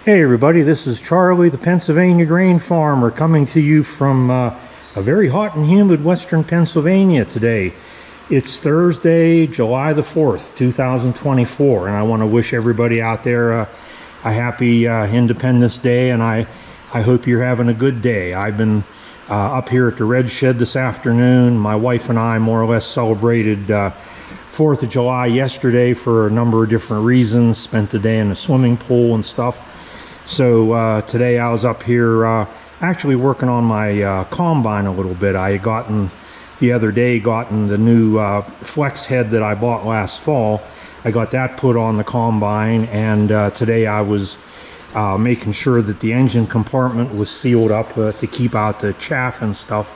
Hey everybody, this is Charlie, the Pennsylvania grain farmer, coming to you from a very hot and humid western Pennsylvania today. It's Thursday, July the 4th, 2024, and I want to wish everybody out there a happy Independence Day, and I hope you're having a good day. I've been up here at the Red Shed this afternoon. My wife and I more or less celebrated 4th of July yesterday for a number of different reasons. Spent the day in the swimming pool and stuff. So today I was up here actually working on my combine a little bit. I had gotten the other day the new flex head that I bought last fall. I got that put on the combine, and today I was making sure that the engine compartment was sealed up to keep out the chaff and stuff.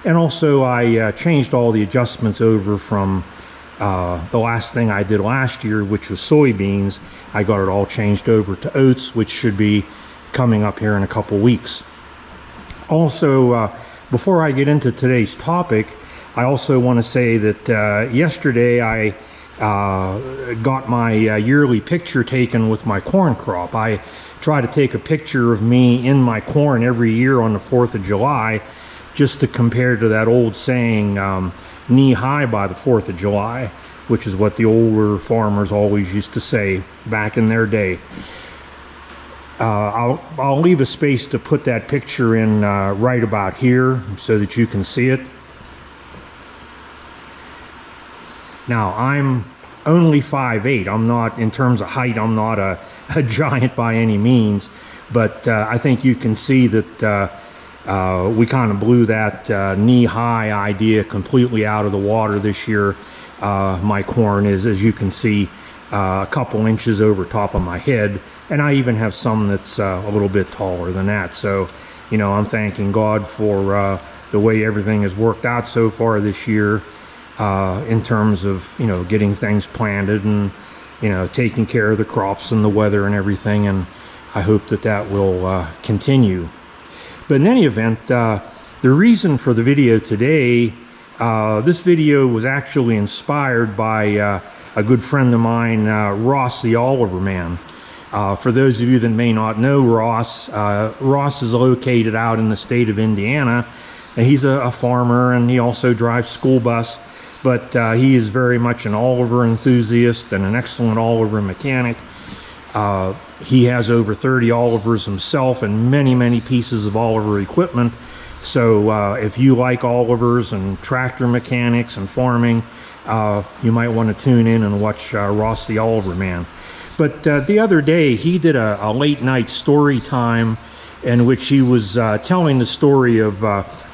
And also I changed all the adjustments over from the last thing I did last year, which was soybeans. I got it all changed over to oats, which should be coming up here in a couple weeks. Also, before I get into today's topic, I also want to say that yesterday I got my yearly picture taken with my corn crop. I try to take a picture of me in my corn every year on the 4th of July, just to compare to that old saying, knee high by the 4th of July, which is what the older farmers always used to say back in their day. I'll leave a space to put that picture in right about here so that you can see it. Now, I'm only 5'8". I'm not, in terms of height, I'm not a giant by any means, but I think you can see that we kind of blew that knee-high idea completely out of the water this year. My corn is, as you can see, a couple inches over top of my head, and I even have some that's a little bit taller than that. So, you know, I'm thanking God for the way everything has worked out so far this year in terms of, you know, getting things planted and, you know, taking care of the crops and the weather and everything, and I hope that that will continue. But in any event, the reason for the video today, this video was actually inspired by a good friend of mine, Ross the Oliver Man. For those of you that may not know Ross, Ross is located out in the state of Indiana. And he's a farmer, and he also drives school bus, but he is very much an Oliver enthusiast and an excellent Oliver mechanic. He has over 30 Olivers himself and many pieces of Oliver equipment. So if you like Olivers and tractor mechanics and farming, you might want to tune in and watch Ross the Oliver Man. But the other day he did a late night story time in which he was telling the story of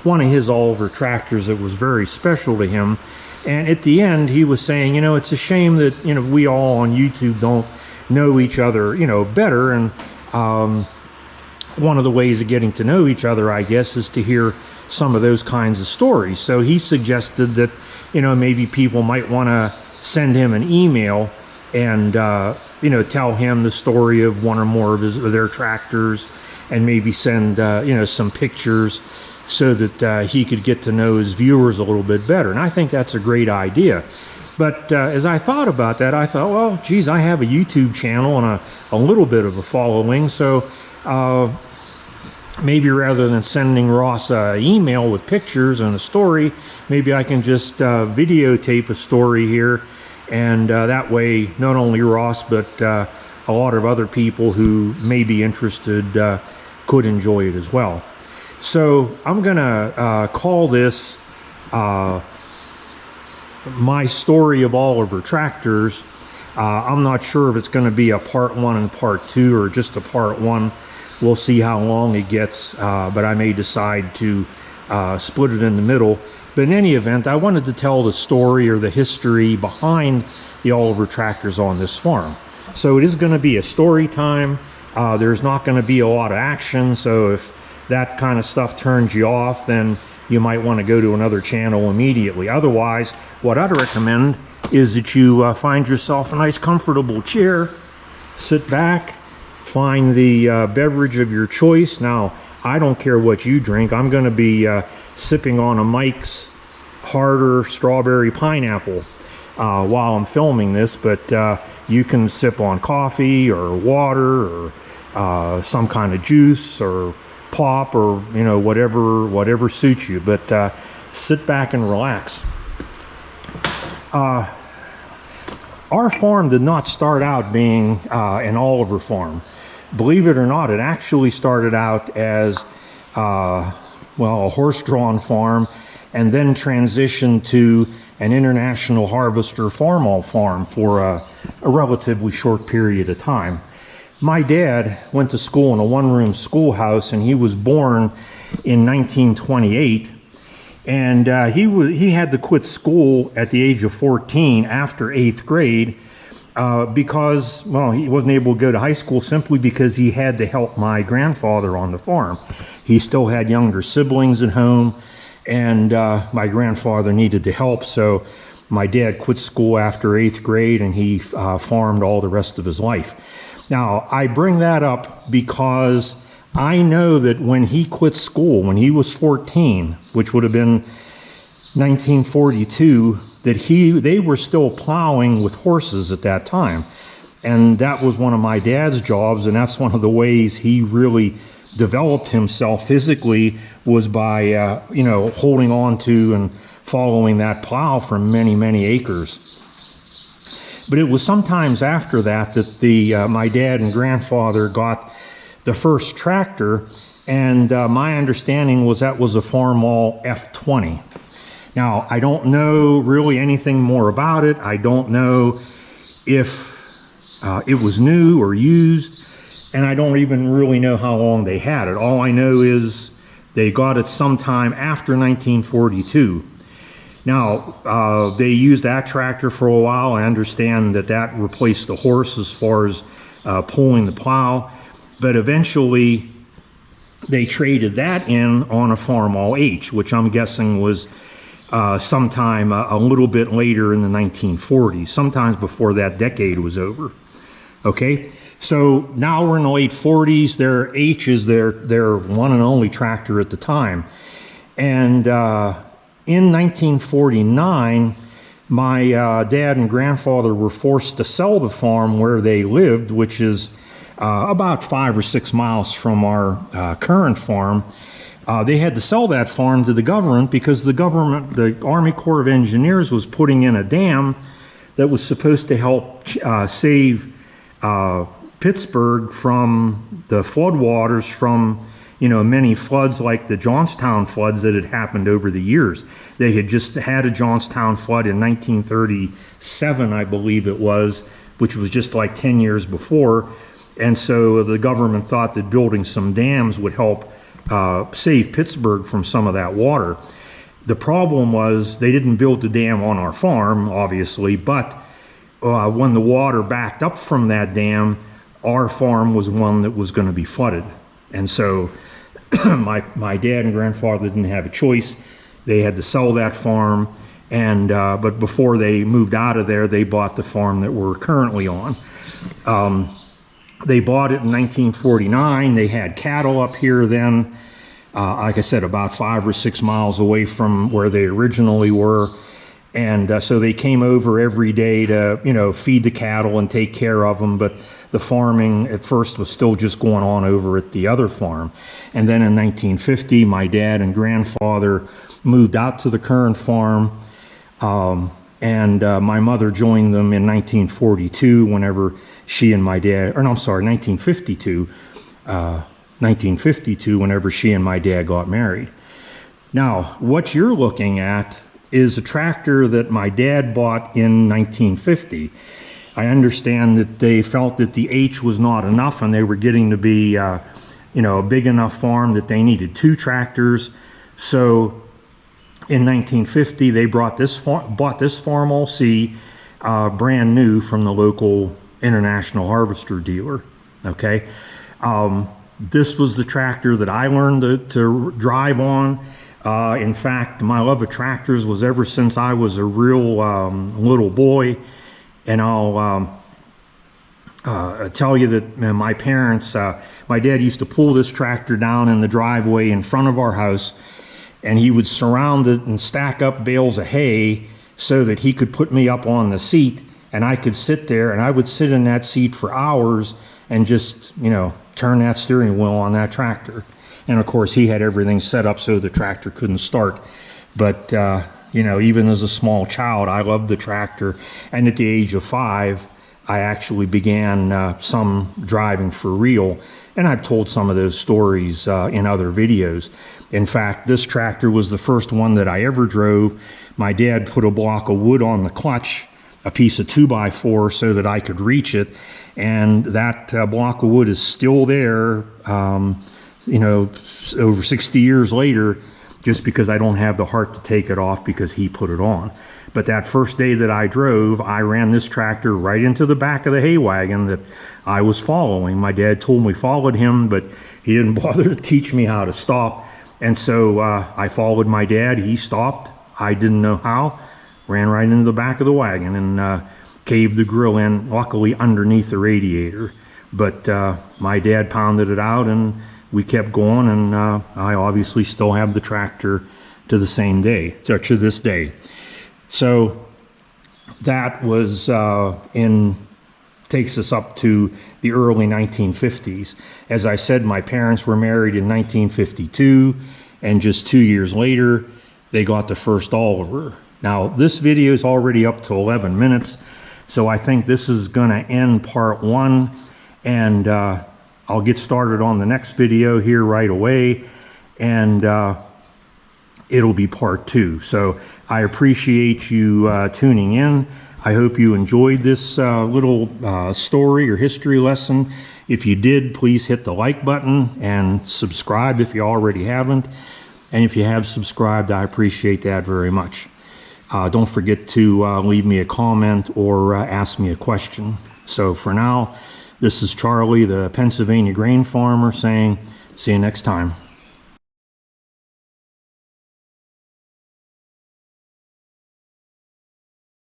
one of his Oliver tractors that was very special to him. And at the end he was saying, you know, it's a shame that, you know, we all on YouTube don't know each other, you know, better. And one of the ways of getting to know each other, I guess, is to hear some of those kinds of stories. So he suggested that, you know, maybe people might want to send him an email and you know, tell him the story of one or more of their tractors, and maybe send you know, some pictures so that he could get to know his viewers a little bit better. And I think that's a great idea. But as I thought about that, I thought, well, geez, I have a YouTube channel and a little bit of a following, so maybe rather than sending Ross an email with pictures and a story, maybe I can just videotape a story here, and that way not only Ross but a lot of other people who may be interested could enjoy it as well. So I'm gonna call this my story of Oliver tractors. I'm not sure if it's going to be a part 1 and part 2 or just a part 1. We'll see how long it gets, but I may decide to split it in the middle. But in any event, I wanted to tell the story or the history behind the Oliver tractors on this farm. So it is going to be a story time. There's not going to be a lot of action, so if that kind of stuff turns you off, then you might want to go to another channel immediately. Otherwise, what I'd recommend is that you find yourself a nice comfortable chair, sit back, find the beverage of your choice. Now, I don't care what you drink. I'm going to be sipping on a Mike's Harder Strawberry Pineapple while I'm filming this, but you can sip on coffee or water or some kind of juice or pop or whatever suits you. But sit back and relax. Our farm did not start out being an Oliver farm. Believe it or not, it actually started out as a horse-drawn farm, and then transitioned to an international harvester Farmall farm for a relatively short period of time. My dad went to school in a one-room schoolhouse, and he was born in 1928. And he had to quit school at the age of 14 after 8th grade because, he wasn't able to go to high school simply because he had to help my grandfather on the farm. He still had younger siblings at home, and my grandfather needed the help, so my dad quit school after 8th grade, and he farmed all the rest of his life. Now, I bring that up because I know that when he quit school, when he was 14, which would have been 1942, that they were still plowing with horses at that time. And that was one of my dad's jobs, and that's one of the ways he really developed himself physically, was by, holding on to and following that plow for many, many acres. But it was sometimes after that my dad and grandfather got the first tractor, and my understanding was that was a Farmall F20. Now, I don't know really anything more about it. I don't know if it was new or used, and I don't even really know how long they had it. All I know is they got it sometime after 1942. Now, they used that tractor for a while. I understand that replaced the horse as far as pulling the plow. But eventually, they traded that in on a Farmall H, which I'm guessing was sometime a little bit later in the 1940s, sometimes before that decade was over. Okay, so now we're in the late 40s. Their H is their one and only tractor at the time. And in 1949, my dad and grandfather were forced to sell the farm where they lived, which is about 5 or 6 miles from our current farm. They had to sell that farm to the government because the Army Corps of Engineers was putting in a dam that was supposed to help save Pittsburgh from the floodwaters from many floods like the Johnstown floods that had happened over the years. They had just had a Johnstown flood in 1937, I believe it was, which was just like 10 years before. And so the government thought that building some dams would help save Pittsburgh from some of that water. The problem was they didn't build the dam on our farm, obviously, but when the water backed up from that dam, our farm was one that was going to be flooded. And so my dad and grandfather didn't have a choice. They had to sell that farm, and but before they moved out of there, they bought the farm that we're currently on. They bought it in 1949. They had cattle up here then, like I said, about 5 or 6 miles away from where they originally were. And so they came over every day to, feed the cattle and take care of them. But the farming at first was still just going on over at the other farm. And then in 1950, my dad and grandfather moved out to the current farm. And my mother joined them in 1942 whenever she and my dad, 1952 whenever she and my dad got married. Now, what you're looking at is a tractor that my dad bought in 1950. I understand that they felt that the H was not enough and they were getting to be, a big enough farm that they needed 2 tractors. So in 1950, they bought this Farmall C, brand new from the local international harvester dealer. Okay, this was the tractor that I learned to drive on. In fact, my love of tractors was ever since I was a real little boy. And I'll tell you that my parents, my dad used to pull this tractor down in the driveway in front of our house, and he would surround it and stack up bales of hay so that he could put me up on the seat and I could sit there, and I would sit in that seat for hours and just, turn that steering wheel on that tractor. And of course, he had everything set up so the tractor couldn't start. But, you know, even as a small child, I loved the tractor. And at the age of 5, I actually began some driving for real. And I've told some of those stories in other videos. In fact, this tractor was the first one that I ever drove. My dad put a block of wood on the clutch, a piece of 2x4, so that I could reach it. And that block of wood is still there, you know, over 60 years later, just because I don't have the heart to take it off because he put it on. But that first day that I drove, I ran this tractor right into the back of the hay wagon that I was following. My dad told me followed him, but he didn't bother to teach me how to stop. And so I followed my dad. He stopped. I didn't know how. Ran right into the back of the wagon and caved the grill in, luckily underneath the radiator. But my dad pounded it out and we kept going, and I obviously still have the tractor to the same day, to this day. So that was takes us up to the early 1950s. As I said, my parents were married in 1952, and just 2 years later, they got the first Oliver. Now, this video is already up to 11 minutes, so I think this is gonna end part 1, and I'll get started on the next video here right away, and it'll be part 2. So I appreciate you tuning in. I hope you enjoyed this little story or history lesson. If you did, please hit the like button and subscribe if you already haven't. And if you have subscribed, I appreciate that very much. Don't forget to leave me a comment or ask me a question. So for now, this is Charlie, the Pennsylvania grain farmer, saying, see you next time.